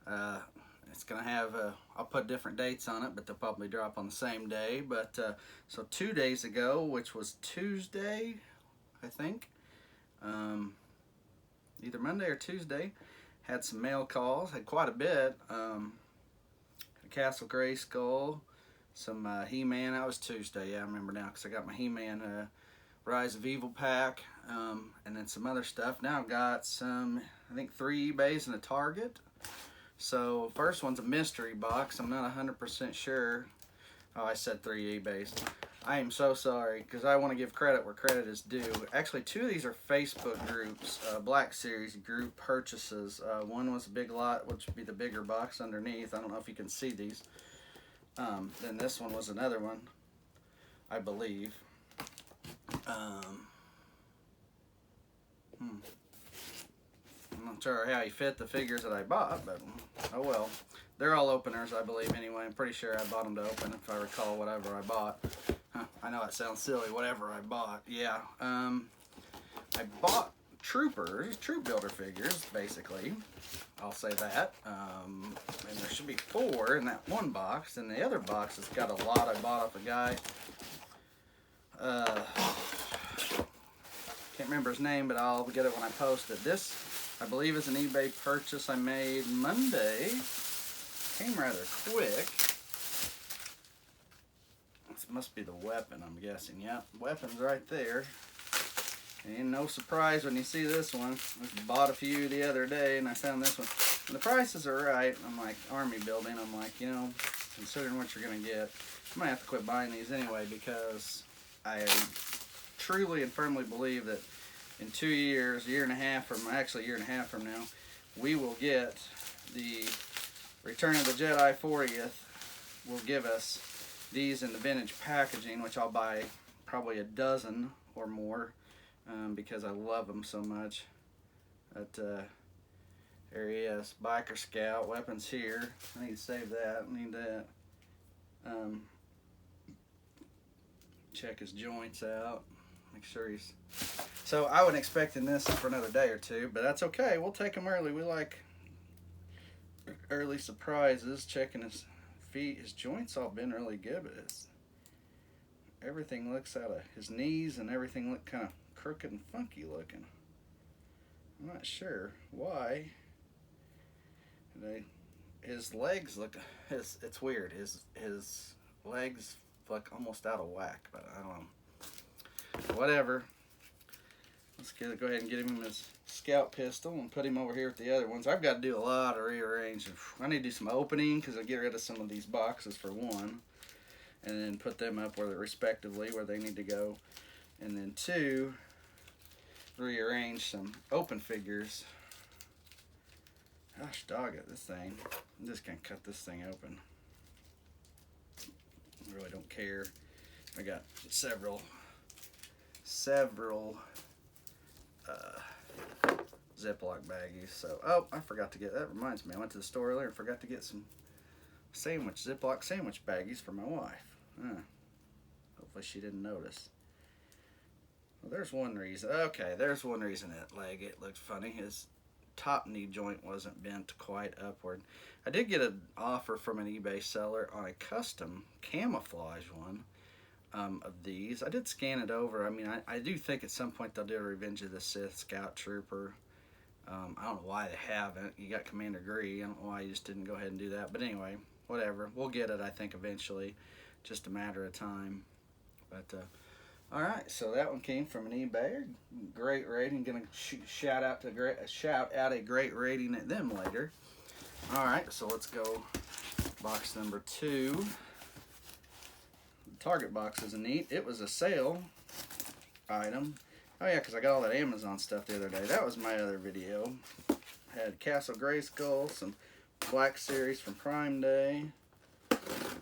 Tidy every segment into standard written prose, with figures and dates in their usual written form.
Uh, it's gonna have I'll put different dates on it, but they'll probably drop on the same day. But so 2 days ago, which was Tuesday, I think, um, either Monday or Tuesday, had some mail calls. Had quite a bit. Castle Grayskull, some He-Man. That was Tuesday. Yeah, I remember now because I got my He-Man Rise of Evil pack, and then some other stuff. Now I've got some, I think 3 eBays and a Target. So first one's a mystery box. I'm not 100% sure. Oh, I said 3 eBays. I am so sorry because I want to give credit where credit is due. Actually, 2 of these are Facebook groups, Black Series group purchases. One was a Big Lot, which would be the bigger box underneath. I don't know if you can see these. Then this one was another one, I believe. I'm not sure how he fit the figures that I bought, but oh well. They're all openers, I believe, anyway. I'm pretty sure I bought them to open, if I recall, whatever I bought. I know it sounds silly, whatever I bought. Yeah, I bought Troopers, Troop Builder figures, basically. I'll say that. And there should be 4 in that one box, and the other box has got a lot I bought off a guy. Can't remember his name, but I'll get it when I post it. This, I believe, is an eBay purchase I made Monday. Came rather quick. This must be the weapon, I'm guessing. Yep, weapon's right there. And no surprise when you see this one. I bought a few the other day, and I found this one. And the prices are right. I'm like, army building. I'm like, you know, considering what you're going to get, I'm going to have to quit buying these anyway because I truly and firmly believe that in 2 years, a year and a half from now, we will get the Return of the Jedi 40th will give us these in the vintage packaging, which I'll buy probably a dozen or more because I love them so much. But there he is, Biker Scout, weapons here. I need to save that, I need that. Check his joints out, make sure he's... So I wasn't expecting this for another day or two, but that's okay, we'll take them early. We like early surprises. Checking his feet, his joints all been really good, but everything looks out of his knees and everything look kind of crooked and funky looking. I'm not sure why. His legs look, it's weird. His legs look almost out of whack, but I don't know. Whatever. Let's go ahead and get him his scout pistol and put him over here with the other ones. I've got to do a lot of rearranging. I need to do some opening because I'll get rid of some of these boxes for one, and then put them up where they're respectively where they need to go, and then 2, rearrange some open figures. Gosh dog it, this thing. I'm just gonna cut this thing open. I really don't care. I got several Ziploc baggies. So, oh, I forgot to get, that reminds me, I went to the store earlier and forgot to get some Ziploc sandwich baggies for my wife. Hopefully she didn't notice. Well, there's one reason. Okay, there's one reason it looked funny. His top knee joint wasn't bent quite upward. I did get an offer from an eBay seller on a custom camouflage one of these. I did scan it over. I mean, I do think at some point they'll do a Revenge of the Sith Scout Trooper. I don't know why they haven't. You got Commander Gree. I don't know why you just didn't go ahead and do that. But anyway, whatever. We'll get it, I think, eventually. Just a matter of time. But, all right. So that one came from an eBay. Great rating. Going to shout out a great rating at them later. All right. So let's go box number 2. The Target box is neat. It was a sale item. Oh yeah, because I got all that Amazon stuff the other day. That was my other video. Had Castle Grayskull, some Black Series from Prime Day.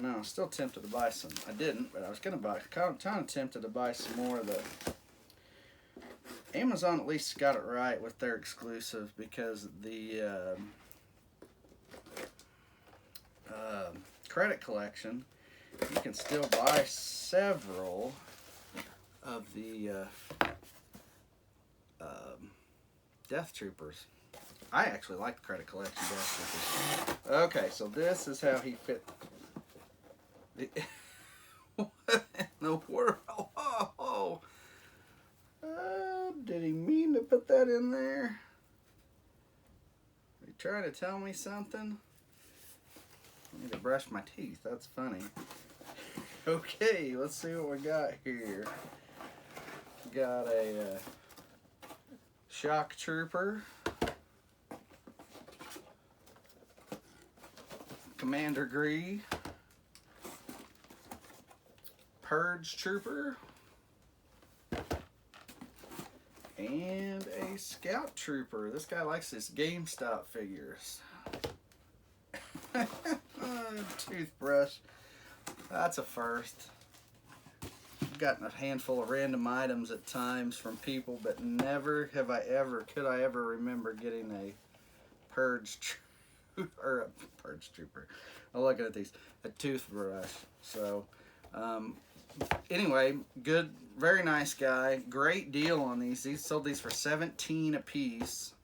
No, I'm still tempted to buy some. I didn't, but I was going to buy, kind of tempted to buy some more of the... Amazon at least got it right with their exclusive because the credit collection, you can still buy several of the Death Troopers. I actually like the Credit Collection Death Stickers. Okay, so this is how he fit. What in the world? Oh. Did he mean to put that in there? Are you trying to tell me something? I need to brush my teeth. That's funny. Okay, let's see what we got here. We got a Shock Trooper, Commander Gree, Purge Trooper, and a Scout Trooper. This guy likes his GameStop figures. Toothbrush. That's a first. I've gotten a handful of random items at times from people, but never could I ever remember getting a Purge Trooper. I'm looking at these. A toothbrush. So, anyway, good, very nice guy. Great deal on these. He sold these for $17 a piece.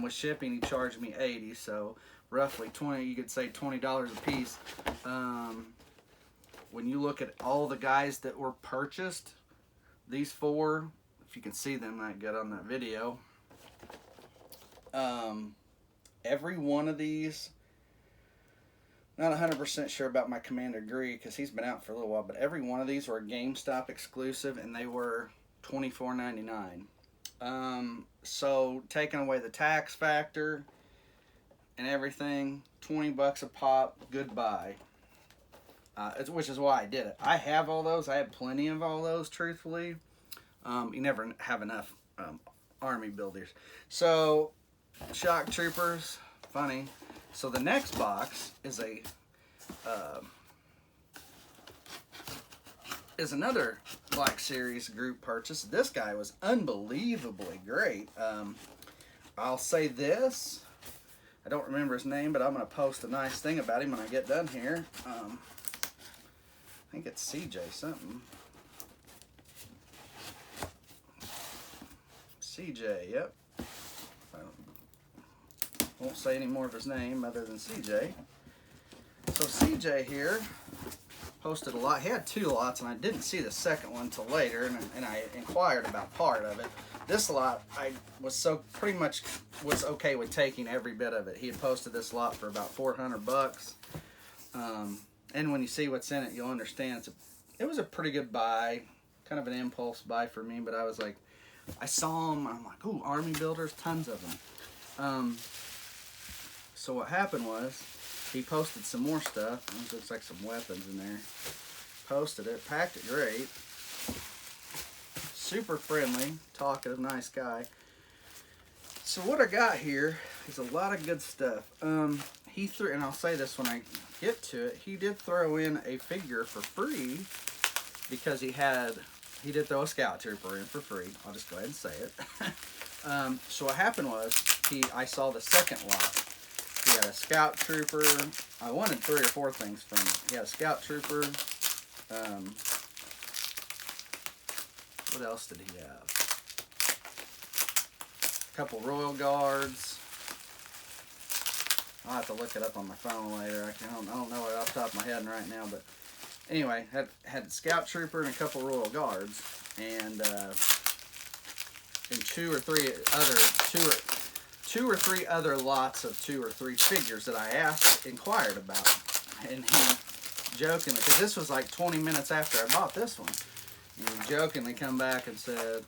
With shipping, he charged me $80, so roughly 20. You could say $20 a piece. When you look at all the guys that were purchased, these four, if you can see them that good on that video, every one of these, not 100% sure about my Commander Gree because he's been out for a little while, but every one of these were a GameStop exclusive and they were $24.99. So taking away the tax factor and everything, 20 bucks a pop, goodbye. Which is why I did it. I have all those. I have plenty of all those, truthfully. You never have enough army builders. So, Shock Troopers, funny. So the next box is another Black Series group purchase. This guy was unbelievably great. I'll say this. I don't remember his name, but I'm going to post a nice thing about him when I get done here. I think it's CJ something. CJ, yep. I won't say any more of his name other than CJ. So CJ here posted a lot. He had 2 lots, and I didn't see the second one till later, and I inquired about part of it. This lot, I was pretty much was okay with taking every bit of it. He had posted this lot for about 400 bucks. And when you see what's in it, you'll understand it was a pretty good buy, kind of an impulse buy for me, but I was like, I saw them, I'm like, ooh, army builders, tons of them. So what happened was, he posted some more stuff. It looks like some weapons in there. Posted it, packed it great. Super friendly, talkative, nice guy. So what I got here is a lot of good stuff. He threw, and I'll say this when I get to it, he did throw in a figure for free because he did throw a Scout Trooper in for free. I'll just go ahead and say it. So what happened was, I saw the second lot. He had a Scout Trooper. I wanted 3 or 4 things from him. He had a Scout Trooper. What else did he have? A couple Royal Guards. I'll have to look it up on my phone later. I don't know it off the top of my head right now, but anyway, had a Scout Trooper and a couple Royal Guards, and 2 or 3 other lots of 2 or 3 figures that I inquired about, and he jokingly, because this was like 20 minutes after I bought this one, and he jokingly come back and said,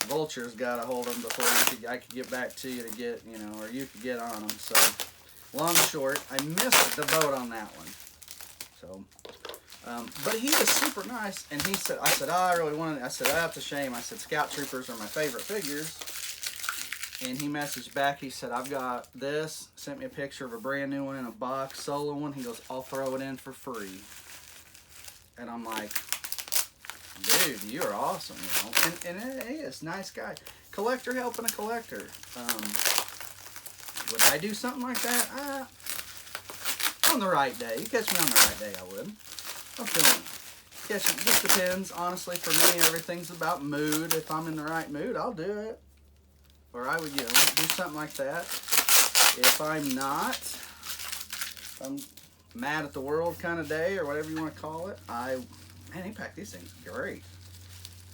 Vulture's got a hold of them before I could get back to you to get, or you could get on them. So, long and short, I missed the boat on that one. So, but he was super nice, and I said, I really wanted, I said, that's a shame. I said, Scout Troopers are my favorite figures. And he messaged back, he said, I've got this, sent me a picture of a brand new one in a box, solo one. He goes, I'll throw it in for free. And I'm like, dude, you're awesome, And it is, nice guy. Collector helping a collector. Would I do something like that? On the right day. You catch me on the right day, I would. I'm feeling it. It just depends. Honestly, for me, everything's about mood. If I'm in the right mood, I'll do it. Or I would, do something like that. If I'm not, if I'm mad at the world kind of day or whatever you want to call it, man, he packed these things great.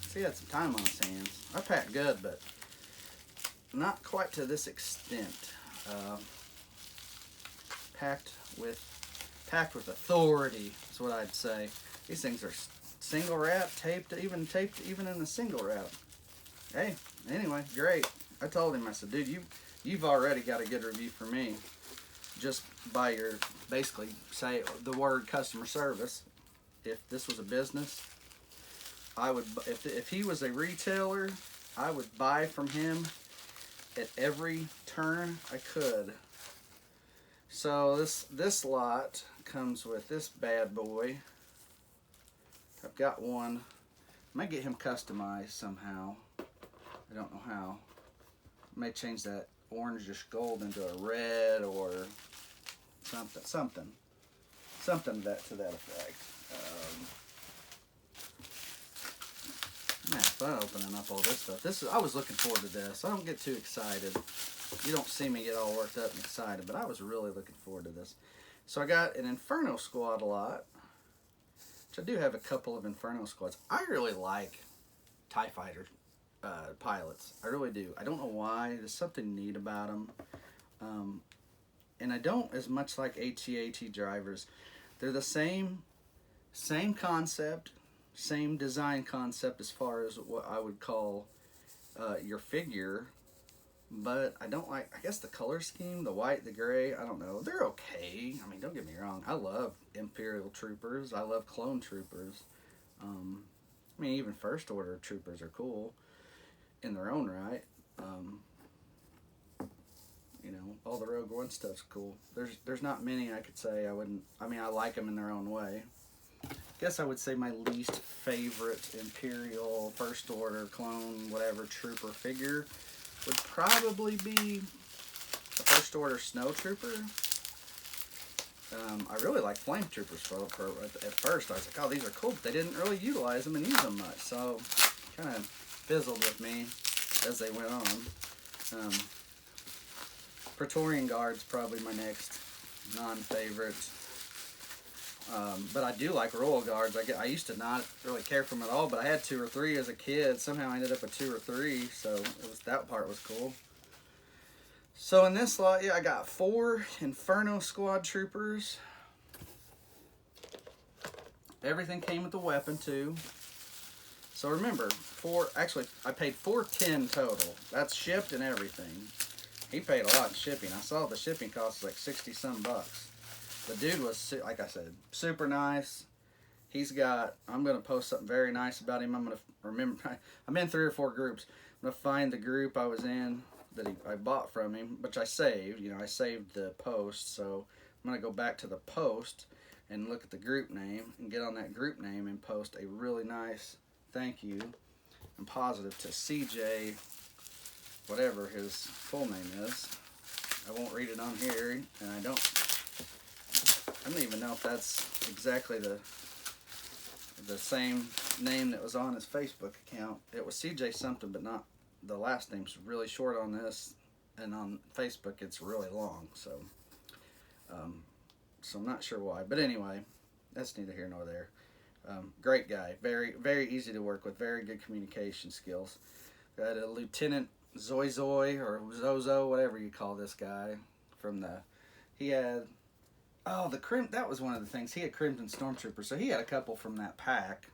See, he had some time on his hands. I packed good, but not quite to this extent. Packed with authority is what I'd say. These things are single wrap, taped even in the single wrap. Hey, anyway, great. I told him, I said, dude, you've already got a good review for me just by your, basically say the word customer service. If this was a business, I would, if he was a retailer, I would buy from him at every turn I could. So this lot comes with this bad boy. I've got one. I might get him customized somehow. I don't know how. I may change that orangish gold into a red or something to that effect. Man, fun opening up all this stuff. I was looking forward to this. I don't get too excited. You don't see me get all worked up and excited, but I was really looking forward to this. So I got an Inferno Squad lot, which I do have a couple of Inferno Squads. I really like TIE Fighter pilots. I really do. I don't know why. There's something neat about them. And I don't as much like AT-AT drivers. They're the same concept, same design concept as far as what I would call your figure. But I don't like, I guess, the color scheme, the white, the gray, I don't know. They're okay. I mean, don't get me wrong. I love Imperial Troopers. I love Clone Troopers. I mean, even First Order Troopers are cool in their own right. You know, all the Rogue One stuff's cool. There's not many I could say I wouldn't, I mean, I like them in their own way. Guess I would say my least favorite Imperial, First Order, Clone, whatever, Trooper figure would probably be the First Order Snow Trooper. I really like Flame Troopers at first. I was like, oh, these are cool, but they didn't really utilize them and use them much, so kind of fizzled with me as they went on. Praetorian Guard's probably my next non-favorite. But I do like Royal Guards. I used to not really care for them at all, but I had 2 or 3 as a kid. Somehow I ended up with 2 or 3, so that part was cool. So in this lot, yeah, I got 4 Inferno Squad Troopers. Everything came with the weapon too. So remember, I paid $410 total. That's shipped and everything. He paid a lot in shipping. I saw the shipping cost was like 60 some bucks. The dude was, like I said, super nice. I'm going to post something very nice about him. I'm going to remember, I'm in 3 or 4 groups. I'm going to find the group I was in that I bought from him, which I saved. You know, I saved the post, so I'm going to go back to the post and look at the group name and get on that group name and post a really nice thank you and positive to CJ, whatever his full name is. I won't read it on here, and I don't even know if that's exactly the same name that was on his Facebook account. It was CJ something, but not the last name's really short on this, and on Facebook it's really long. So, so I'm not sure why. But anyway, that's neither here nor there. Great guy, very very easy to work with, very good communication skills. Got a Lieutenant Zoy or Zozo, whatever you call this guy, he had. Oh, that was one of the things. He had Crimson Stormtrooper, so he had a couple from that pack.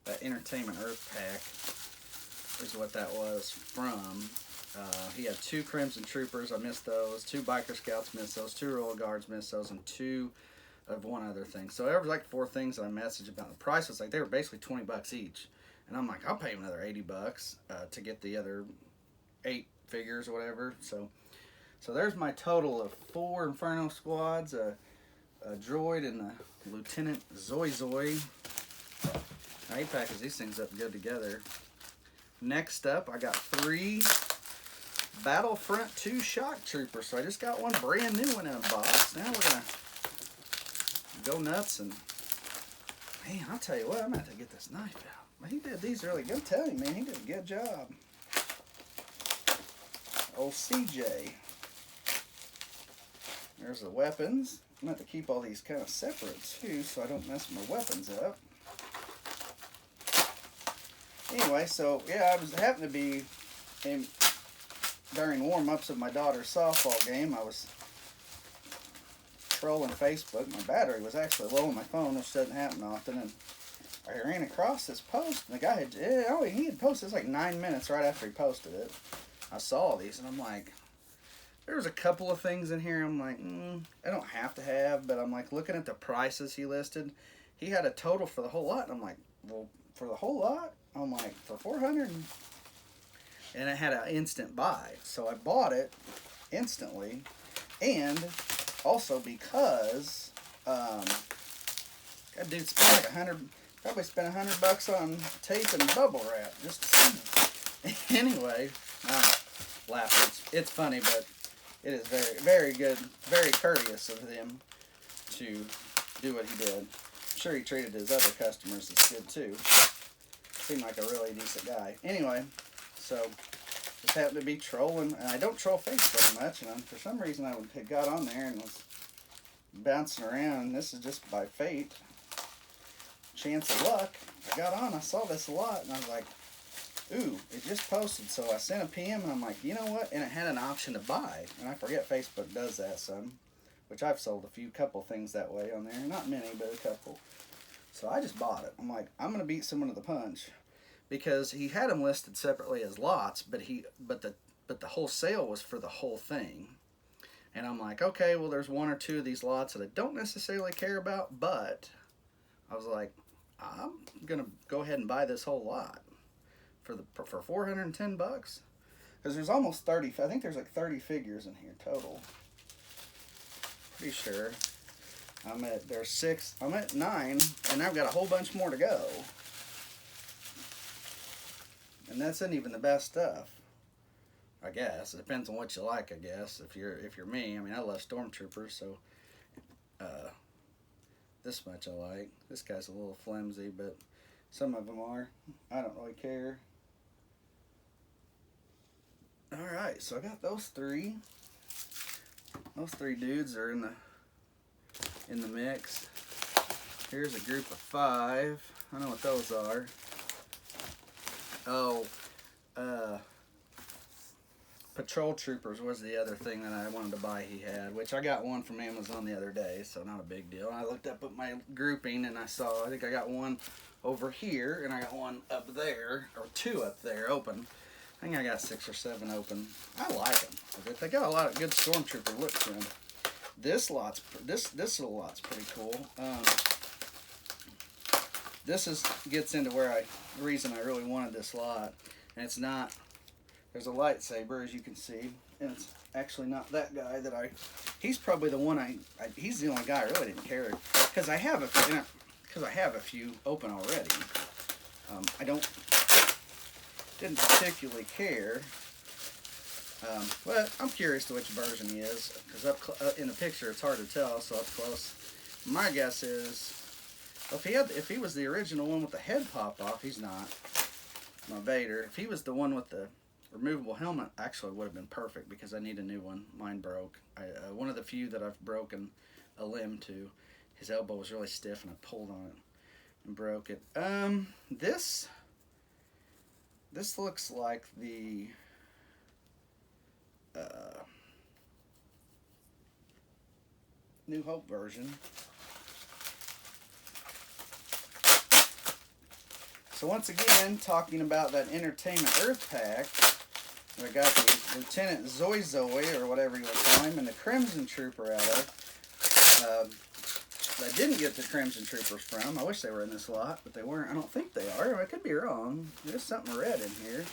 That Entertainment Earth pack is what that was from. He had 2 Crimson Troopers, I missed those. 2 Biker Scouts, missed those. 2 Royal Guards, missed those. And 2 of one other thing. So there was like 4 things that I messaged about. The price was like, they were basically $20 each. And I'm like, I'll pay him another $80 to get the other 8 figures or whatever. So there's my total of 4 Inferno Squads. A droid and a Lieutenant Zoy. Now he packages these things up good together. Next up, I got 3 Battlefront 2 Shock Troopers. So I just got one brand new one in a box. Now we're gonna go nuts and, man, I'll tell you what, I'm gonna have to get this knife out. He did these really good. I'm telling you, man, he did a good job. Old CJ. There's the weapons. I'm going to have to keep all these kind of separate too so I don't mess my weapons up. Anyway, so yeah, I was happened to be during warm-ups of my daughter's softball game. I was trolling Facebook. My battery was actually low on my phone, which doesn't happen often, and I ran across this post, and the guy he had posted this like 9 minutes right after he posted it. I saw these, and I'm like, there was a couple of things in here I'm like, I don't have to have, but I'm like looking at the prices he listed. He had a total for the whole lot, and I'm like, well, for the whole lot? I'm like, for 400, and it had an instant buy, so I bought it instantly, and also because that dude spent like probably spent $100 on tape and bubble wrap just to see it. Anyway, I'm laughing. It's funny, but it is very, very good, very courteous of him to do what he did. I'm sure he treated his other customers as good too. Seemed like a really decent guy. Anyway, so just happened to be trolling, and I don't troll Facebook much, and for some reason I had got on there and was bouncing around. This is just by fate, chance of luck. I got on, I saw this a lot, and I was like, ooh, it just posted. So I sent a PM, and I'm like, you know what? And it had an option to buy, and I forget Facebook does that some, which I've sold couple things that way on there. Not many, but a couple. So I just bought it. I'm like, I'm gonna beat someone to the punch, because he had them listed separately as lots, but the whole sale was for the whole thing. And I'm like, okay, well, there's one or two of these lots that I don't necessarily care about, but I was like, I'm gonna go ahead and buy this whole lot for $410, because there's almost 30. I think there's like 30 figures in here total. Pretty sure. There's 6. I'm at 9, and I've got a whole bunch more to go. And that's not even the best stuff, I guess. It depends on what you like, I guess. If you're me, I mean, I love Stormtroopers, so this much I like. This guy's a little flimsy, but some of them are. I don't really care. All right, so I got those 3. Those 3 dudes are in the mix. Here's a group of 5. I know what those are. Oh, Patrol Troopers was the other thing that I wanted to buy he had, which I got one from Amazon the other day, so not a big deal. I looked up at my grouping, and I think I got one over here, and I got one up there, or 2 up there open. I think I got 6 or 7 open. I like them. They got a lot of good Stormtrooper looks to them. This little lot's pretty cool. This gets into the reason I really wanted this lot, and it's not. There's a lightsaber, as you can see, and it's actually not that guy he's probably the one he's the only guy I really didn't care, because I have a few open already. I didn't particularly care, but I'm curious to which version he is, because in the picture it's hard to tell, so up close. My guess is, if he was the original one with the head popped off, he's not. My Vader. If he was the one with the removable helmet, actually would have been perfect, because I need a new one. Mine broke. One of the few that I've broken a limb to. His elbow was really stiff, and I pulled on it and broke it. This looks like the New Hope version. So once again, talking about that Entertainment Earth pack, I got the Lieutenant Zoy, or whatever you want to call him, and the Crimson Trooper out of. I didn't get the Crimson Troopers from. I wish they were in this lot, but they weren't. I don't think they are. I could be wrong. There's something red in here.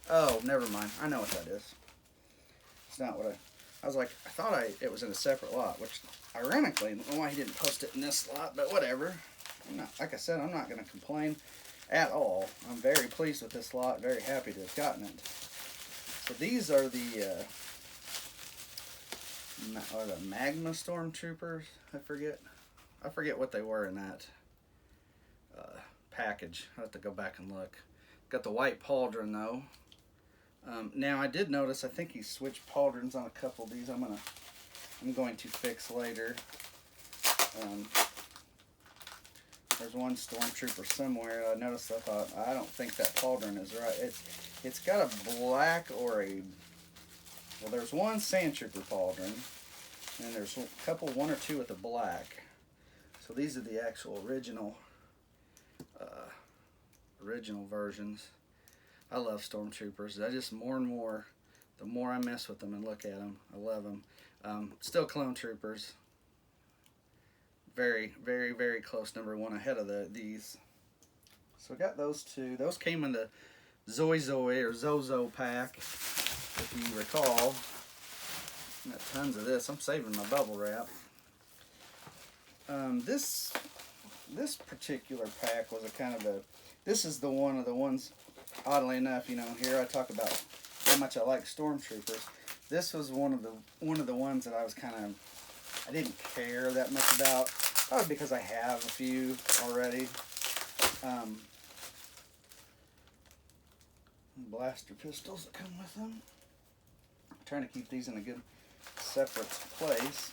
Oh, never mind. I know what that is. It's not what I was like. I thought it was in a separate lot, which ironically, I don't know why he didn't post it in this lot, but whatever. Like I said, I'm not going to complain at all. I'm very pleased with this lot. Very happy to have gotten it. So these are the Magma Stormtroopers. I forget what they were in that package. I have to go back and look. Got the white pauldron though. Now I did notice, I think he switched pauldrons on a couple of these. I'm gonna I'm going to fix later. There's one Stormtrooper somewhere. I noticed. I thought, I don't think that pauldron is right. It's got a black or a, well, there's one Sandtrooper pauldron, and there's a couple, one or two with a black. So these are the actual original versions. I love Stormtroopers. I just more and more, the more I mess with them and look at them, I love them. Still Clone Troopers. Very, very, very close #1 ahead of these. So I got those two. Those came in the Zoe or Zozo pack, if you recall. I got tons of this. I'm saving my bubble wrap. This particular pack was a kind of a, this is the one of the ones, oddly enough, you know, here I talk about how much I like Stormtroopers. This was one of the ones that I was kind of, I didn't care that much about. Probably because I have a few already. Blaster pistols that come with them. I'm trying to keep these in a good separate place.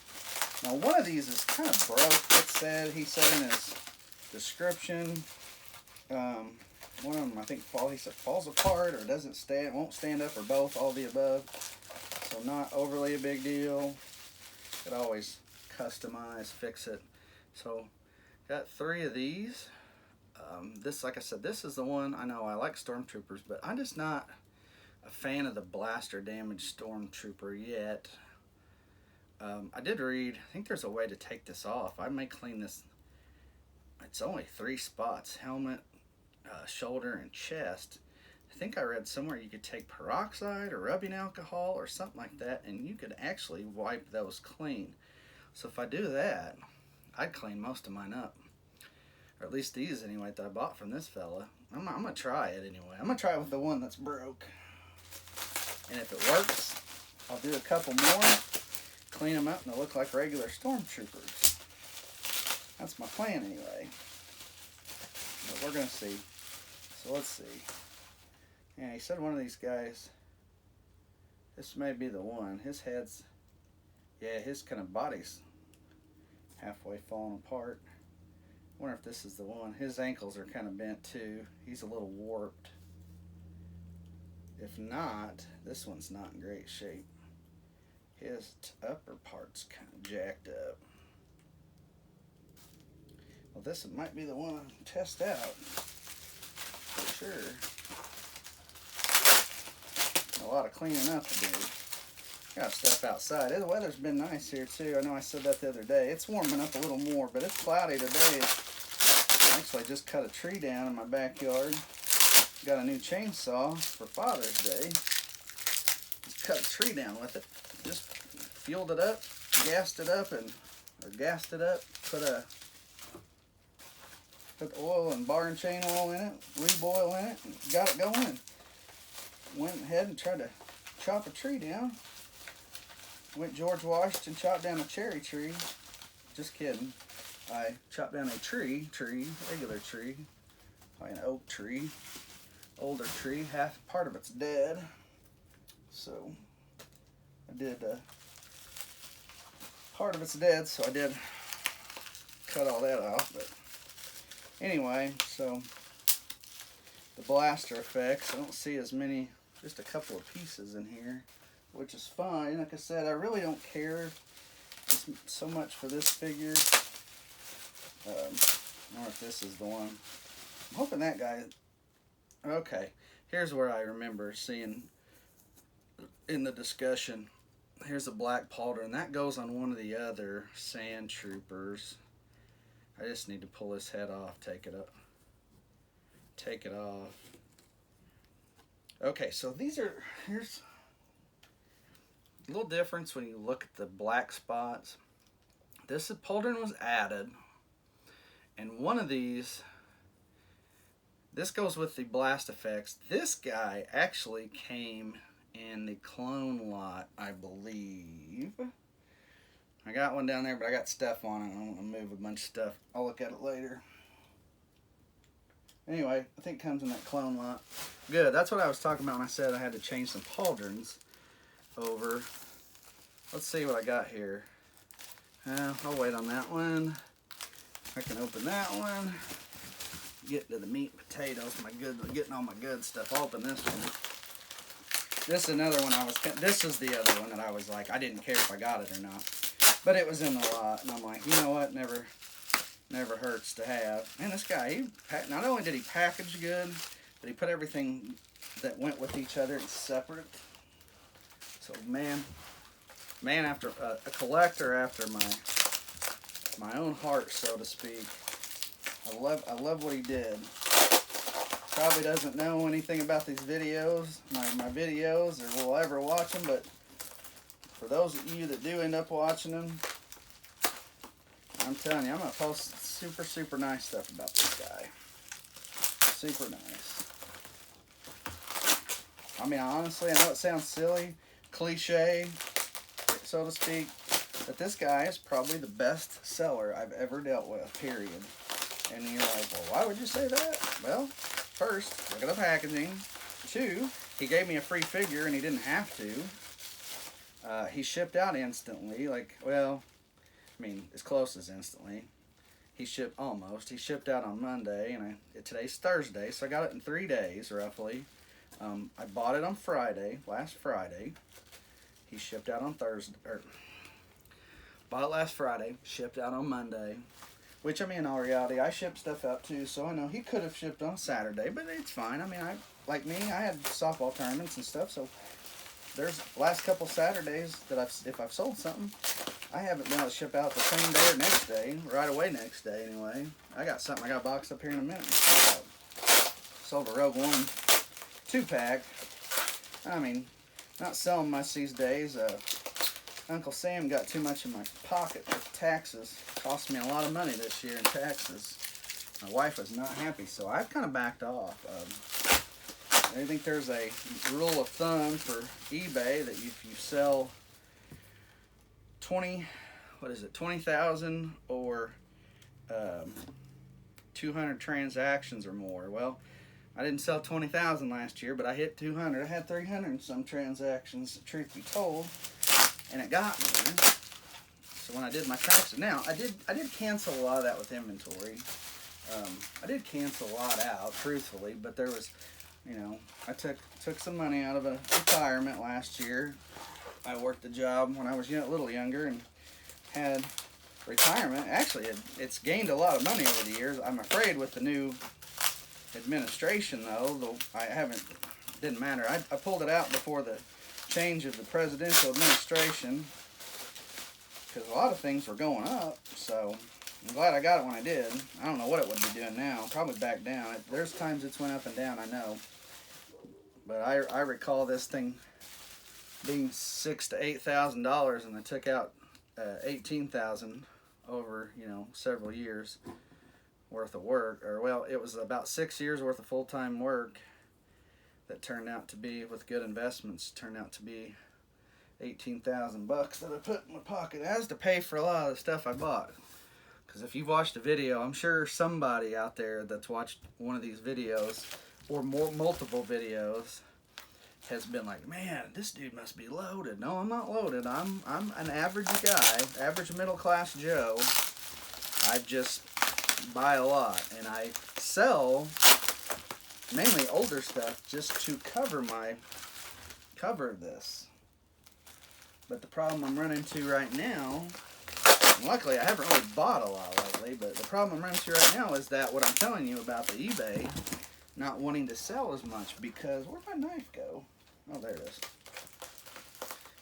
Now one of these is kind of broke. He said in his description, one of them I think he said falls apart or won't stand up, or both, all the above. So not overly a big deal. Could always customize, fix it. So got 3 of these. This, like I said, this is the one. I know I like Stormtroopers, but I'm just not a fan of the blaster damage Stormtrooper yet. I did read, I think there's a way to take this off. I may clean this. It's only 3 spots: helmet, shoulder, and chest. I think I read somewhere you could take peroxide or rubbing alcohol or something like that, and you could actually wipe those clean. So if I do that, I'd clean most of mine up. Or at least these anyway that I bought from this fella. I'm going to try it anyway. I'm going to try it with the one that's broke. And if it works, I'll do a couple more, clean them up, and they'll look like regular Stormtroopers. That's my plan anyway. But we're going to see. So let's see. Yeah, he said one of these guys, this may be the one. His head's, yeah, his kind of body's halfway falling apart. I wonder if this is the one. His ankles are kind of bent too. He's a little warped. If not, this one's not in great shape. His upper part's kind of jacked up. Well, this might be the one to test out for sure. A lot of cleaning up to do. Got stuff outside. The weather's been nice here too. I know I said that the other day. It's warming up a little more, but it's cloudy today. Actually, I just cut a tree down in my backyard. Got a new chainsaw for Father's Day. Just cut a tree down with it. Just fueled it up, gassed it up, put oil and bar and chain oil in it, lube oil in it, and got it going. And went ahead and tried to chop a tree down. Went George Washington, chopped down a cherry tree. Just kidding. I chopped down a regular tree, probably an oak tree, older tree. Part of it's dead. So I did, part of it's dead, so I did cut all that off. But anyway, so the blaster effects, I don't see as many, just a couple of pieces in here, which is fine. Like I said, I really don't care so much for this figure. I don't know if this is the one. I'm hoping that guy, okay, here's where I remember seeing in the discussion, here's a black pauldron. That goes on one of the other Sandtroopers. I just need to pull his head off, take it off. Okay, so here's a little difference when you look at the black spots. This pauldron was added, and one of these, this goes with the blast effects. This guy actually came in the clone lot, I believe. I got one down there, but I got stuff on it. I don't want to move a bunch of stuff. I'll look at it later. Anyway, I think it comes in that clone lot. Good, that's what I was talking about when I said I had to change some pauldrons over. let's see what I got here. I'll wait on that one. I can open that one. Get to the meat and potatoes, getting all my good stuff. I'll open this one. This is another one this is the other one that I was like, I didn't care if I got it or not. But it was in the lot, and I'm like, you know what, never hurts to have. And this guy, not only did he package good, but he put everything that went with each other in separate. So man after a collector after my own heart, so to speak. I love what he did. Probably doesn't know anything about these videos, my videos, or will ever watch them, but for those of you that do end up watching them, I'm telling you, I'm going to post super nice stuff about this guy. Super nice. I mean, honestly, I know it sounds silly, cliche, so to speak, but this guy is probably the best seller I've ever dealt with, period. And you're like, well, why would you say that? Well, first, look at the packaging. 2, he gave me a free figure and he didn't have to. He shipped out instantly, like, well, I mean, as close as instantly. He shipped out on Monday, and today's Thursday, so I got it in 3 days, roughly. I bought it on last Friday. He shipped out on Thursday, bought it last Friday, shipped out on Monday. Which, I mean, in all reality, I ship stuff out too, so I know he could have shipped on Saturday, but it's fine. I mean, I had softball tournaments and stuff, so there's last couple Saturdays that if I've sold something, I haven't been able to ship out the same day or next day, right away next day anyway. I got something I got boxed up here in a minute. Sold a Rogue One 2-pack. I mean, not selling much these days. Uncle Sam got too much in my pocket with taxes. Cost me a lot of money this year in taxes. My wife was not happy, so I've kind of backed off. I think there's a rule of thumb for eBay that if you sell 20,000 or 200 transactions or more. Well, I didn't sell 20,000 last year, but I hit 200. I had 300 and some transactions, truth be told, and it got me. So when I did my taxes, now I did cancel a lot of that with inventory. I did cancel a lot out, truthfully, but there was, you know, I took some money out of a retirement last year. I worked a job when I was a little younger and had retirement. Actually, it's gained a lot of money over the years. I'm afraid with the new administration, though didn't matter. I pulled it out before the change of the presidential administration because a lot of things were going up, so I'm glad I got it when I did. I don't know what it would be doing now. Probably back down. There's times it's went up and down, I know. But I recall this thing being $6,000 to $8,000, and I took out $18,000 over several years worth of work, or well, it was about 6 years worth of full-time work that turned out to be, with good investments, turned out to be $18,000 that I put in my pocket as to pay for a lot of the stuff I bought. Because if you've watched a video, I'm sure somebody out there that's watched one of these videos or multiple videos has been like, man, this dude must be loaded. No, I'm not loaded. I'm an average guy, average middle-class Joe. I just buy a lot, and I sell mainly older stuff just to cover this. But the problem I'm running into right now, luckily I haven't really bought a lot lately, but the problem I'm running into right now is that what I'm telling you about the eBay not wanting to sell as much because, where'd my knife go? Oh, there it is.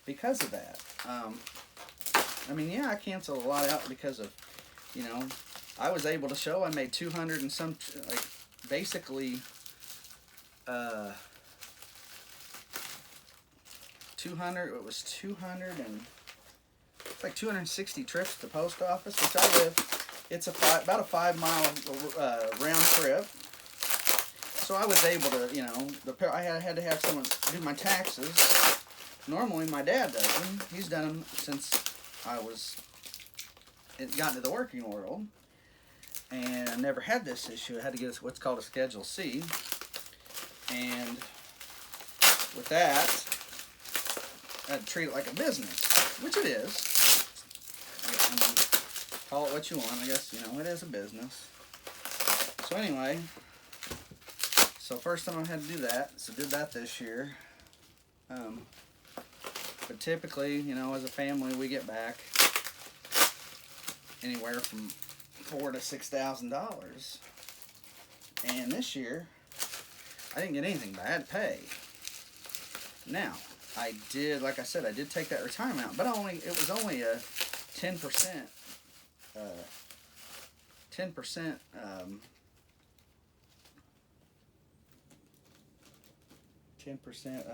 Because of that. I mean, yeah, I canceled a lot out because of, I was able to show I made 200 and some, like, basically, 200, it was 200 and, it's like 260 trips to the post office, which I live, it's about a 5-mile round trip. So I was able to, I had to have someone do my taxes. Normally my dad does them. He's done them since I got into the working world. And I never had this issue. I had to get what's called a Schedule C. And with that, treat it like a business, which it is. I mean, call it what you want. I guess, it is a business. So anyway, so first time I had to do that. So did that this year. But typically, as a family, we get back anywhere from $4,000 to $6,000. And this year, I didn't get anything back. I had to pay. Now, I did, like I said, I did take that retirement out, but it was only a 10%, 10%,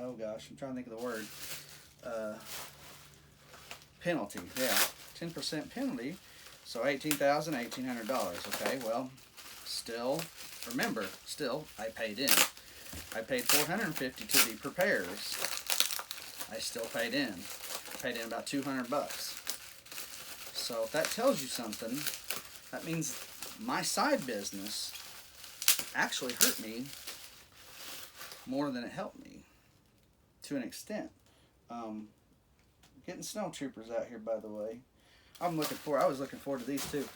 oh gosh, I'm trying to think of the word, penalty, yeah, 10% penalty, so $18,800, okay, well, remember, I paid in. I paid $450 to the preparers. I still paid in. Paid in about $200. So if that tells you something, that means my side business actually hurt me more than it helped me, to an extent. Getting snow troopers out here, by the way. I was looking forward to these too.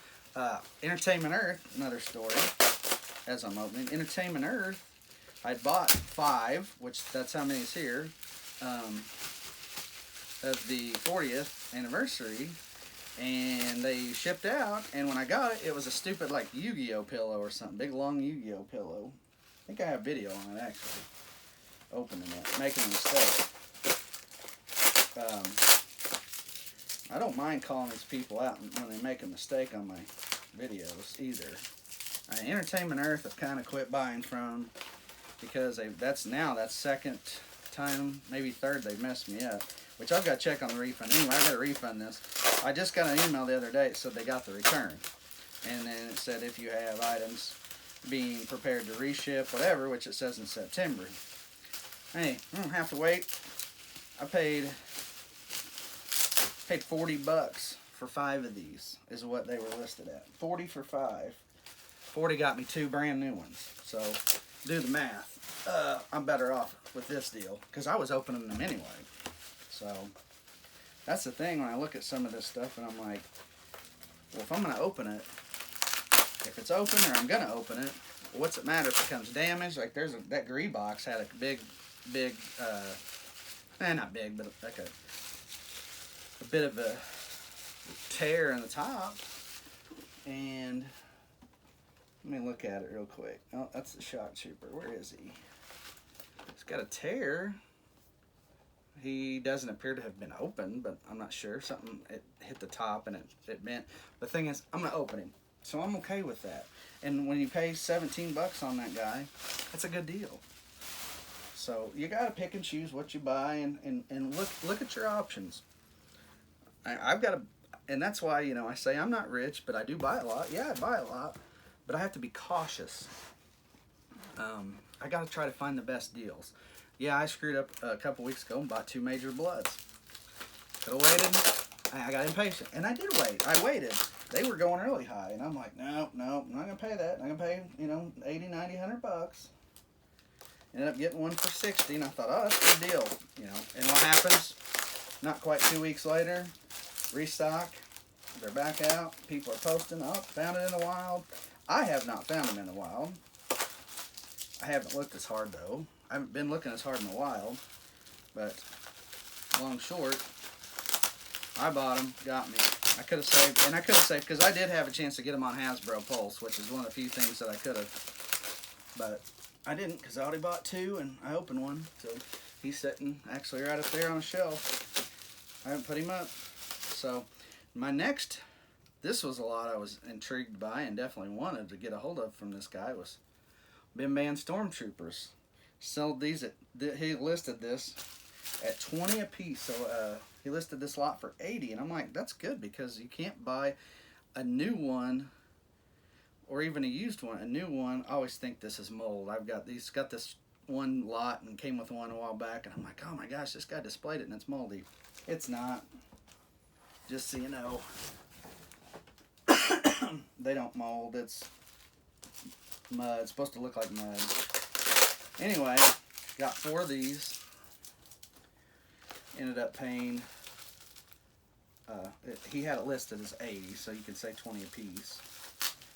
Entertainment Earth, another story, as I'm opening. Entertainment Earth, I bought 5, which that's how many is here, of the 40th anniversary, and they shipped out, and when I got it, it was a stupid, like, Yu-Gi-Oh pillow or something, big, long Yu-Gi-Oh pillow. I think I have video on it, actually, opening it, making a mistake. I don't mind calling these people out when they make a mistake on my videos, either. Entertainment Earth I've kind of quit buying from, because that's second time, maybe third, they've messed me up. Which I've got to check on the refund. Anyway, I've got to refund this. I just got an email the other day that said they got the return. And then it said if you have items being prepared to reship, whatever, which it says in September. Hey, I don't have to wait. I paid $40 for 5 of these, is what they were listed at. 40 for 5. 40 got me 2 brand new ones. So, do the math. I'm better off with this deal, because I was opening them anyway. So, that's the thing when I look at some of this stuff and I'm like, well, if I'm going to open it, if it's open or I'm going to open it, what's it matter if it comes damaged? Like, that Gree box had a big, not big, but like a bit of a tear in the top. And let me look at it real quick. Oh, that's the shock trooper. Where is he? He's got a tear. He doesn't appear to have been opened, but I'm not sure. It hit the top and it bent. The thing is, I'm going to open him. So I'm okay with that. And when you pay $17 on that guy, that's a good deal. So you got to pick and choose what you buy and look at your options. And that's why, I say I'm not rich, but I do buy a lot. Yeah, I buy a lot, but I have to be cautious. I got to try to find the best deals. Yeah, I screwed up a couple weeks ago and bought 2 Major Bloods. Could have waited. I got impatient, and I did wait. I waited. They were going really high, and I'm like, no, I'm not gonna pay that. I'm gonna pay, $80, $90, $100. Ended up getting one for $60, and I thought, oh, that's a good deal, And what happens? Not quite 2 weeks later, restock. They're back out. People are posting. Oh, found it in the wild. I have not found them in the wild. I haven't looked as hard though. I haven't been looking as hard in the wild, but long short, I bought them, got me. I could have saved, because I did have a chance to get them on Hasbro Pulse, which is one of the few things that I could have, but I didn't, because I already bought 2, and I opened one, so he's sitting actually right up there on a shelf. I haven't put him up. So, this was a lot I was intrigued by, and definitely wanted to get a hold of from this guy, was Bim Bam Stormtroopers. Sold these he listed this at 20 a piece, so he listed this lot for 80, and I'm like, that's good, because you can't buy a new one or even a used one. A new one, I always think this is mold. got this one lot and came with one a while back, and I'm like, oh my gosh, this guy displayed it and it's moldy. It's not, just so you know. They don't mold. It's mud. It's supposed to look like mud. Anyway, got 4 of these. ended up paying, he had it listed as 80, so you could say 20 a piece.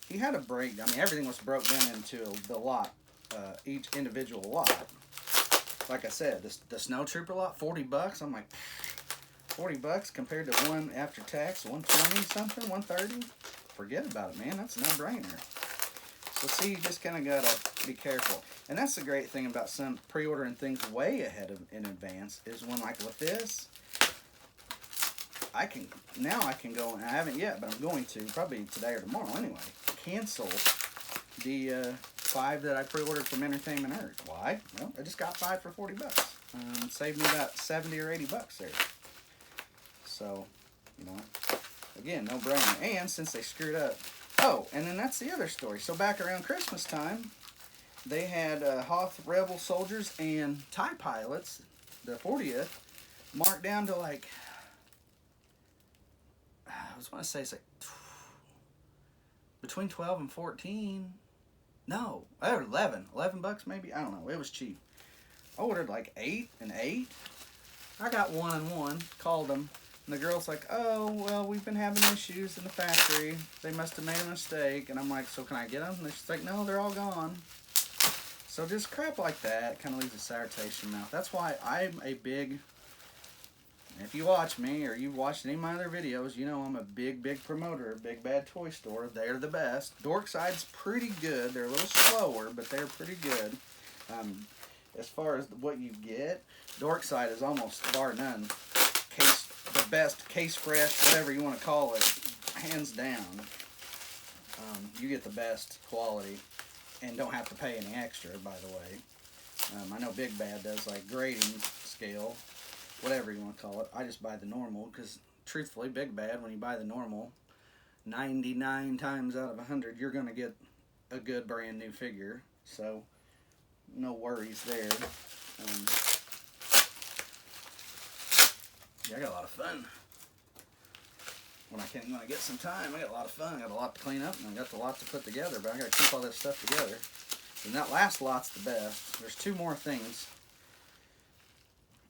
He had a break, I mean, everything was broke down into the lot, each individual lot. Like I said, the Snow Trooper lot, 40 bucks. I'm like, 40 bucks compared to one after tax, 120 something, 130. Forget about it, man. That's a no-brainer. So see, you just kind of gotta be careful. And that's the great thing about some pre-ordering things way ahead in advance is when, like with this, I can go, and I haven't yet, but I'm going to probably today or tomorrow anyway, cancel the 5 that I pre-ordered from Entertainment Earth. Why? Well, I just got 5 for 40 bucks. Saved me about 70 or 80 bucks there. So, you know, again, no brainer. And since they screwed up, oh, and then that's the other story. So back around Christmas time, they had Hoth Rebel soldiers and TIE pilots, the 40th, marked down to like, I was going to say it's like between 12 and 14. No, 11 bucks maybe. I don't know. It was cheap. I ordered like 8 and 8. I got 1 and 1. Called them, and the girl's like, "Oh, well, we've been having issues in the factory. They must have made a mistake." And I'm like, "So can I get them?" And she's like, "No, they're all gone." So just crap like that kind of leaves a sour taste in your mouth. That's why I'm a big. If you watch me or you've watched any of my other videos, you know I'm a big promoter of Big Bad Toy Store. They're the best. Dorkside's pretty good. They're a little slower, but they're pretty good. As far as what you get, Dorkside is almost, bar none, the best, case fresh, whatever you want to call it, hands down. You get the best quality and don't have to pay any extra, by the way. I know Big Bad does like grading scale, whatever you want to call it. I just buy the normal because, truthfully, Big Bad, when you buy the normal, 99 times out of 100, you're going to get a good brand new figure. So, no worries there. Yeah, I got a lot of fun. When I get some time, I got a lot of fun. I got a lot to clean up, and I got a lot to put together, but I got to keep all this stuff together. And that last lot's the best. There's 2 more things.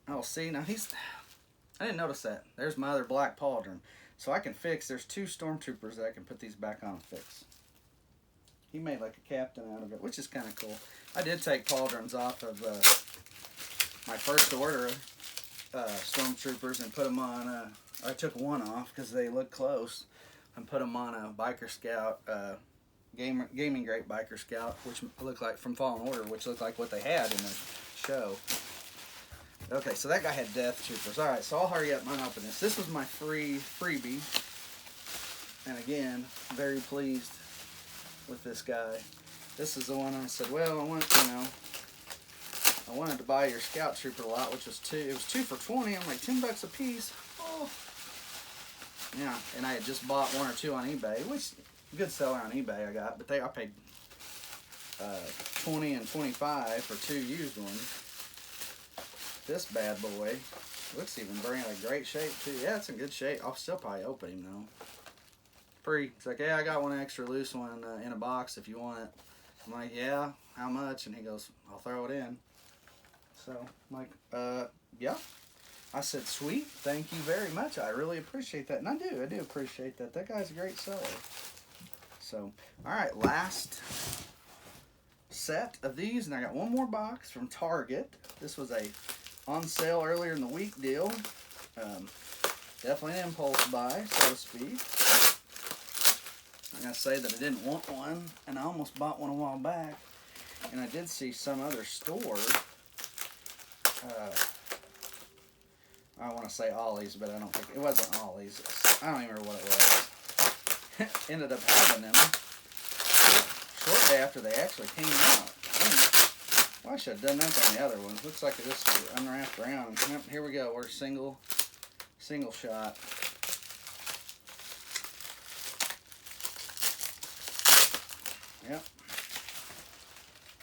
Oh, see, now I didn't notice that. There's my other black pauldron. So I can fix, there's 2 stormtroopers that I can put these back on and fix. He made like a captain out of it, which is kind of cool. I did take pauldrons off of my first order stormtroopers and put them on, I took one off because they look close, and put them on a Biker Scout, Gaming Great Biker Scout, which looked like from Fallen Order, which looked like what they had in the show. Okay, so that guy had Death Troopers. Alright, so I'll hurry up and open this. This was my freebie. And again, very pleased with this guy. This is the one I said, well, I wanted to buy your Scout Trooper lot, which was 2. It was 2 for 20. I'm like, 10 bucks a piece. Oh. Yeah, and I had just bought 1 or 2 on eBay, which good seller on eBay I got, but I paid 20 and 25 for 2 used ones. This bad boy looks even great shape too. Yeah, it's in good shape. I'll still probably open him though. It's like, yeah, I got 1 extra loose one in a box if you want it. I'm like, yeah, how much? And he goes, I'll throw it in. So I'm like, yeah. I said, sweet, thank you very much. I really appreciate that. And I do appreciate that. That guy's a great seller. So, all right, last set of these, and I got 1 more box from Target. This was a on sale earlier in the week deal. Definitely an impulse buy, so to speak. I'm going to say that I didn't want one, and I almost bought one a while back. And I did see some other store. I want to say Ollie's, but I don't think it wasn't Ollie's. I don't even remember what it was. Ended up having them shortly after they actually came out. Well, I should have done that on the other ones. Looks like it just unwrapped around. Yep, here we go. We're single shot. Yep.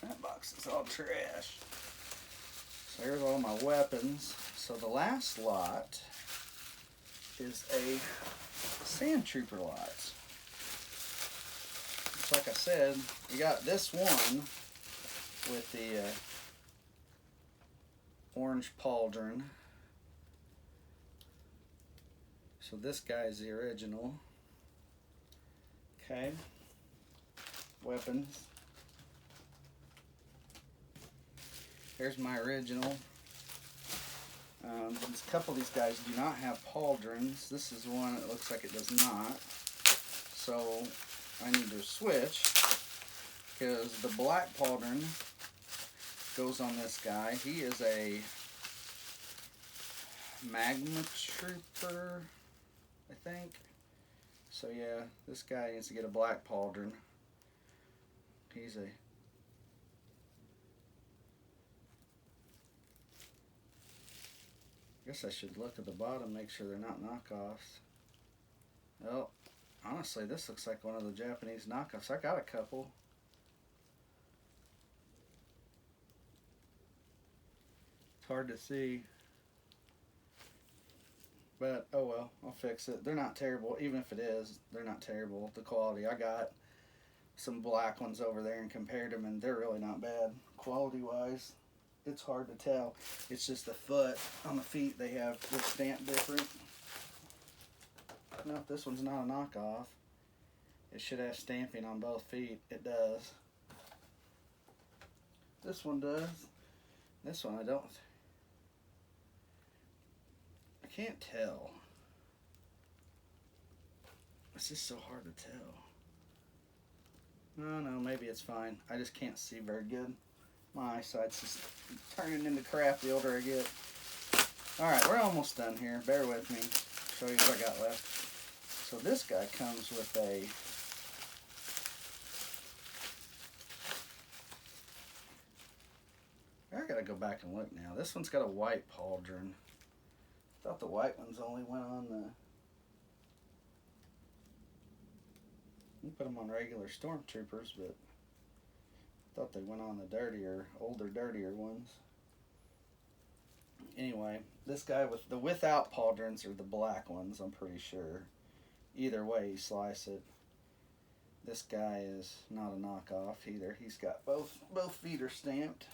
That box is all trash. So here's all my weapons. So the last lot is a Sand Trooper lot. Just like I said, we got this one with the orange pauldron. So this guy's the original. Okay. Weapons. Here's my original. A couple of these guys do not have pauldrons. This is one that looks like it does not. So I need to switch because the black pauldron goes on this guy. He is a magma trooper, I think. So yeah, this guy needs to get a black pauldron. He's a I guess I should look at the bottom, make sure they're not knockoffs. Well, honestly, this looks like one of the Japanese knockoffs. I got a couple. It's hard to see. But, oh well, I'll fix it. They're not terrible. Even if it is, they're not terrible. The quality. I got some black ones over there and compared them, and they're really not bad quality-wise. It's hard to tell. It's just the foot on the feet they have the stamp different. No, this one's not a knockoff. It should have stamping on both feet. It does. This one does. This one I don't. I can't tell. It's just so hard to tell. No, maybe it's fine. I just can't see very good. My eyesight's just turning into crap the older I get. Alright, we're almost done here. Bear with me. Show you what I got left. So this guy comes with a I gotta go back and look now. This one's got a white pauldron. I thought the white ones only went on the... You put them on regular stormtroopers, but I thought they went on the dirtier, older, dirtier ones. Anyway, this guy with the without pauldrons are the black ones, I'm pretty sure. Either way you slice it. This guy is not a knockoff either. He's got both feet are stamped.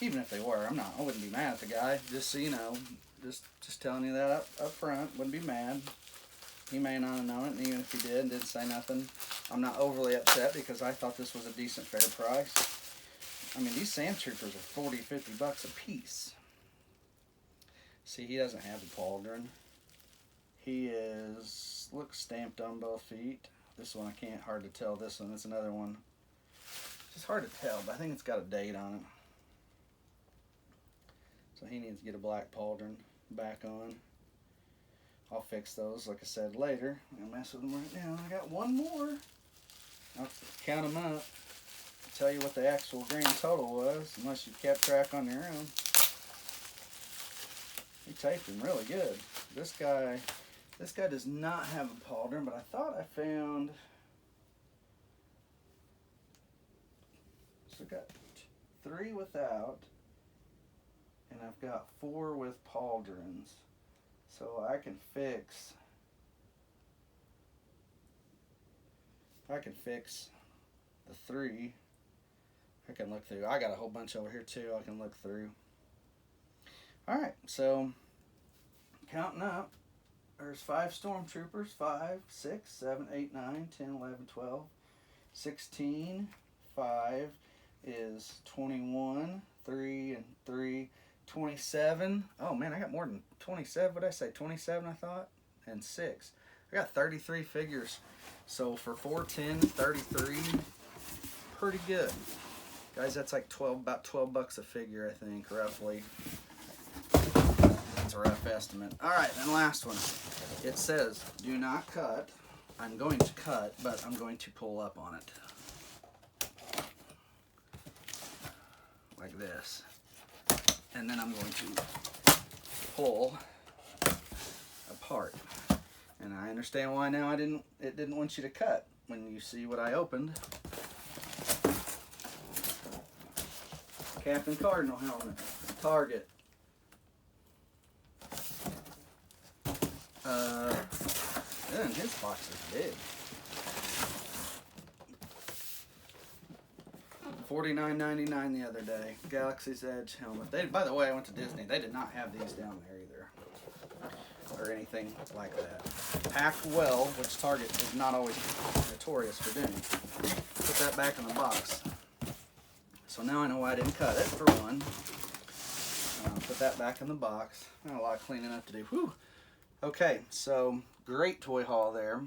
Even if they were, I wouldn't be mad at the guy. Just so you know, just telling you that up front. Wouldn't be mad. He may not have known it, and even if he did and didn't say nothing, I'm not overly upset because I thought this was a decent, fair price. I mean, these Sand Troopers are $40, $50 a piece. See, he doesn't have a pauldron. He looks stamped on both feet. This one I can't, hard to tell. This one is another one. It's just hard to tell, but I think it's got a date on it. So he needs to get a black pauldron back on. I'll fix those, like I said, later. I'm going to mess with them right now. I got one more. I'll count them up. I'll tell you what the actual grand total was, unless you kept track on your own. He taped them really good. This guy does not have a pauldron, but I thought I found... So I've got 3 without, and I've got 4 with pauldrons. So I can fix the 3. I can look through. I got a whole bunch over here too I can look through. Alright, so counting up, there's 5 stormtroopers. 5, 6, 7, 8, 9, 10, 11, 12, 16. 5 is 21. 3 and 3. 27. Oh man, I got more than 27. What did I say? 27 I thought? And 6. I got 33 figures. So for $410, 33, pretty good. Guys, that's like about $12 a figure, I think, roughly. That's a rough estimate. Alright, then last one. It says, do not cut. I'm going to cut, but I'm going to pull up on it. Like this. And then I'm going to pull apart. And I understand why now it didn't want you to cut when you see what I opened. Captain Cardinal helmet, Target. And his box is big. $49.99 the other day. Galaxy's Edge helmet. They, by the way, I went to Disney. They did not have these down there either, or anything like that. Packed well, which Target is not always notorious for doing. Put that back in the box. So now I know why I didn't cut it, for one. Put that back in the box. Got a lot of cleaning up to do. Whew. Okay, so great toy haul there.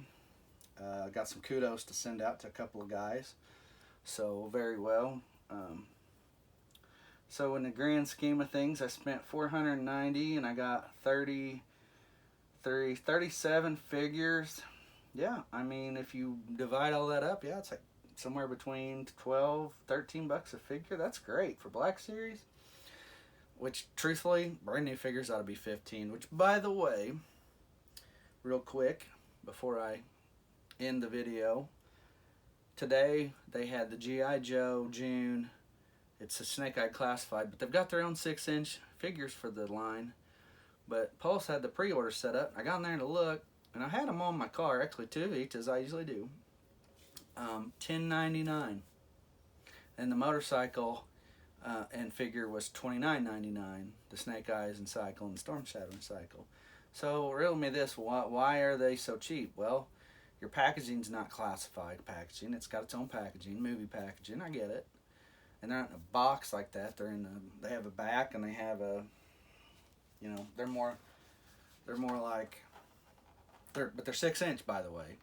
Got some kudos to send out to a couple of guys. So very well. So in the grand scheme of things, I spent $490 and I got 37 figures. Yeah, I mean, if you divide all that up, yeah, it's like somewhere between 12, 13 bucks a figure. That's great for Black Series. Which, truthfully, brand new figures ought to be 15. Which, by the way, real quick, before I end the video, today they had the G.I. Joe June. It's a Snake Eye Classified, but they've got their own 6-inch figures for the line. But Pulse had the pre-order set up. I got in there to look, and I had them on my car, actually 2 each, as I usually do. $10.99, and the motorcycle and figure was $29.99. The Snake Eyes and Cycle and Storm Shadow and Cycle. So riddle me this: why are they so cheap? Well, your packaging's not classified packaging. It's got its own packaging, movie packaging. I get it. And they're not in a box like that. They're in they have a back and they have a, you know, they're more like, but they're 6-inch, by the way.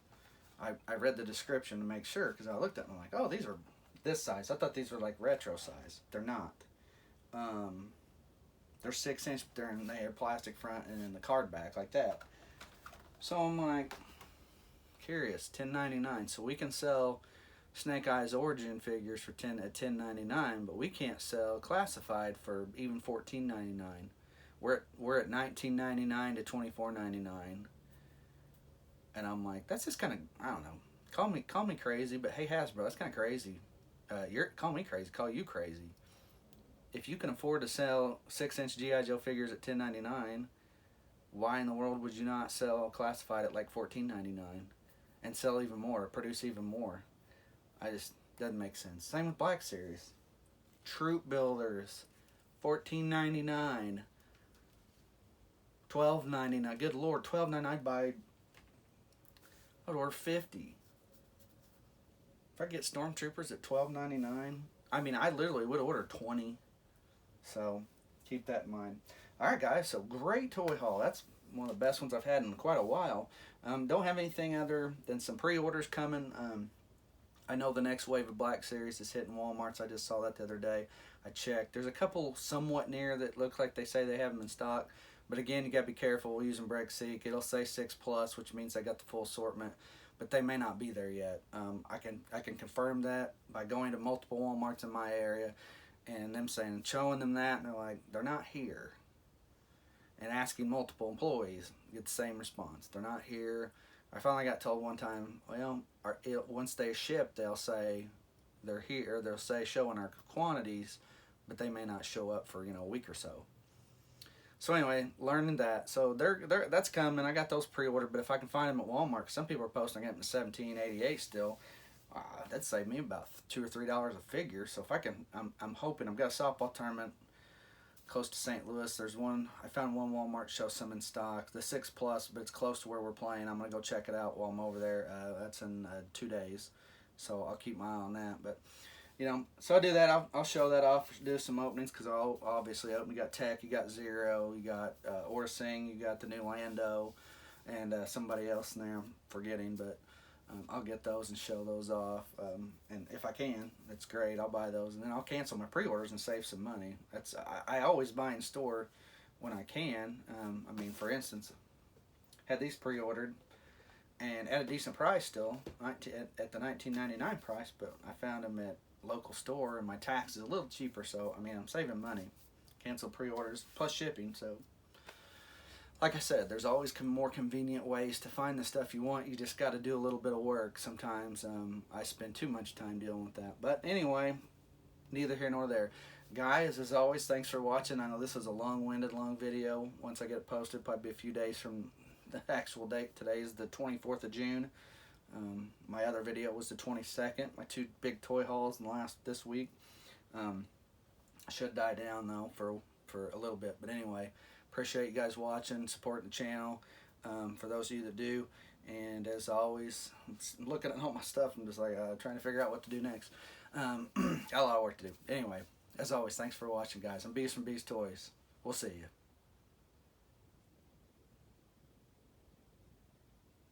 I read the description to make sure, because I looked at them, I'm like, oh, these are this size. I thought these were like retro size. They're not. They're 6-inch. They have plastic front and then the card back like that. So I'm like, curious. $10.99. So we can sell Snake Eyes Origin figures for $10.99, but we can't sell classified for even $14.99. We're at $19.99 to $24.99. And I'm like, that's just kind of, I don't know. Call me crazy, but hey, Hasbro, that's kind of crazy. Call me crazy, call you crazy. If you can afford to sell 6-inch G.I. Joe figures at $10.99, why in the world would you not sell classified at like $14.99 and sell even more, produce even more? Doesn't make sense. Same with Black Series. Troop Builders, $14.99, $12.99. Good Lord, $12.99. I'd order 50. If I get Stormtroopers at $12.99, I mean, I literally would order 20. So keep that in mind. All right, guys. So great toy haul. That's one of the best ones I've had in quite a while. Don't have anything other than some pre-orders coming. I know the next wave of Black Series is hitting Walmart's. I just saw that the other day. I checked. There's a couple somewhat near that look like they say they have them in stock. But again, you got to be careful using BregSeek. It'll say 6+, which means they got the full assortment. But they may not be there yet. I can confirm that by going to multiple Walmarts in my area and them showing them that, and they're like, they're not here. And asking multiple employees, get the same response. They're not here. I finally got told one time, well, once they ship, they'll say they're here. They'll say showing our quantities, but they may not show up for a week or so. So anyway, learning that. So that's coming. I got those pre-ordered, but if I can find them at Walmart, 'cause some people are posting them at $17.88 still. That'd save me about $2 or $3 a figure. So if I can, I'm hoping. I've got a softball tournament close to St. Louis. There's one. I found one Walmart show some in stock. The 6+, but it's close to where we're playing. I'm gonna go check it out while I'm over there. That's in 2 days, so I'll keep my eye on that. But so I do that. I'll show that off. Do some openings, because I'll obviously open. You got Tech, you got Zero, you got Orsing, you got the new Lando, and somebody else in there I'm forgetting, but I'll get those and show those off. And if I can, it's great. I'll buy those, and then I'll cancel my pre-orders and save some money. I always buy in store when I can. I mean, for instance, had these pre-ordered and at a decent price still, at the $19.99 price, but I found them at local store and my tax is a little cheaper, so I mean, I'm saving money. Cancel pre-orders plus shipping. So like I said, there's always more convenient ways to find the stuff you want. You just got to do a little bit of work. Sometimes I spend too much time dealing with that. But anyway, neither here nor there. Guys, as always, thanks for watching. I know this is a long-winded, long video. Once I get it posted, probably be a few days from the actual date. Today is the 24th of June. My other video was the 22nd. My 2 big toy hauls in this week. Should die down though for a little bit. But anyway, appreciate you guys watching, supporting the channel. For those of you that do. And as always, I'm looking at all my stuff. I'm just like trying to figure out what to do next. Got a lot of work to do. Anyway, as always, thanks for watching, guys. I'm Beast from Beast Toys. We'll see you.